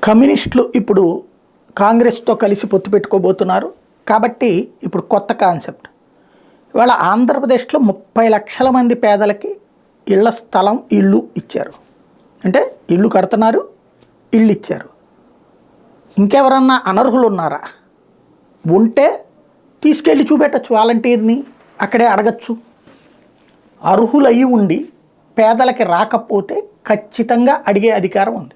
కమ్యూనిస్టులు ఇప్పుడు కాంగ్రెస్తో కలిసి పొత్తు పెట్టుకోబోతున్నారు కాబట్టి ఇప్పుడు కొత్త కాన్సెప్ట్. ఇవాళ ఆంధ్రప్రదేశ్లో 30 లక్షల మంది పేదలకి ఇళ్ల స్థలం ఇళ్ళు ఇచ్చారు. అంటే ఇళ్ళు కడుతున్నారు, ఇళ్ళు ఇచ్చారు. ఇంకెవరన్నా అనర్హులు ఉన్నారా? ఉంటే తీసుకెళ్ళి చూపెట్టచ్చు, వాలంటీర్ని అక్కడే అడగచ్చు. అర్హులయ్యి ఉండి పేదలకి రాకపోతే ఖచ్చితంగా అడిగే అధికారం ఉంది.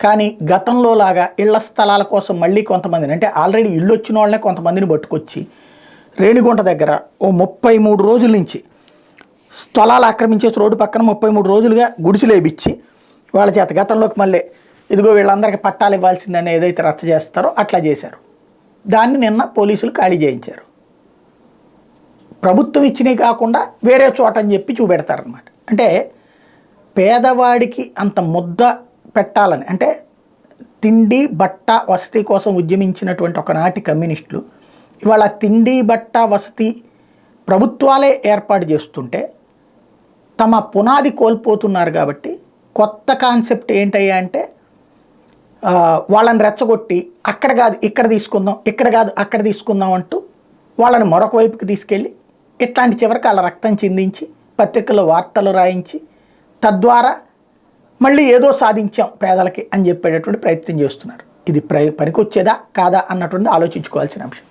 కానీ గతంలో లాగా ఇళ్ల స్థలాల కోసం మళ్ళీ కొంతమందిని, అంటే ఆల్రెడీ ఇల్లు వచ్చిన వాళ్ళనే కొంతమందిని పట్టుకొచ్చి రేణిగుంట దగ్గర ఓ 33 రోజుల నుంచి స్థలాలు ఆక్రమించేసి రోడ్డు పక్కన 33 రోజులుగా గుడిసెలేపిచ్చి వాళ్ళ చేత గతంలోకి మళ్ళీ ఇదిగో వీళ్ళందరికీ పట్టాలు ఇవ్వాల్సిందని ఏదైతే రచ్చ చేస్తారో అట్లా చేశారు. దాన్ని నిన్న పోలీసులు ఖాళీ చేయించారు. ప్రభుత్వం ఇచ్చినవి కాకుండా వేరే చోట అని చెప్పి చూపెడతారనమాట. అంటే పేదవాడికి అంత ముద్ద పెట్టాలని, అంటే తిండి బట్ట వసతి కోసం ఉద్యమించినటువంటి ఒకనాటి కమ్యూనిస్టులు ఇవాళ తిండి బట్ట వసతి ప్రభుత్వాలే ఏర్పాటు చేస్తుంటే తమ పునాది కోల్పోతున్నారు. కాబట్టి కొత్త కాన్సెప్ట్ ఏంటయ్యా అంటే వాళ్ళని రెచ్చగొట్టి అక్కడ కాదు ఇక్కడ తీసుకుందాం, ఇక్కడ కాదు అక్కడ తీసుకుందాం అంటూ వాళ్ళని మరొక వైపుకి తీసుకెళ్ళి ఇట్లాంటి చివరికి వాళ్ళ రక్తం చిందించి పత్రికల్లో వార్తలు రాయించి తద్వారా మళ్ళీ ఏదో సాధించాం పేదలకి అని చెప్పేటటువంటి ప్రయత్నం చేస్తున్నారు. ఇది పనికొచ్చేదా కాదా అన్నటువంటి ఆలోచించుకోవాల్సిన అంశం.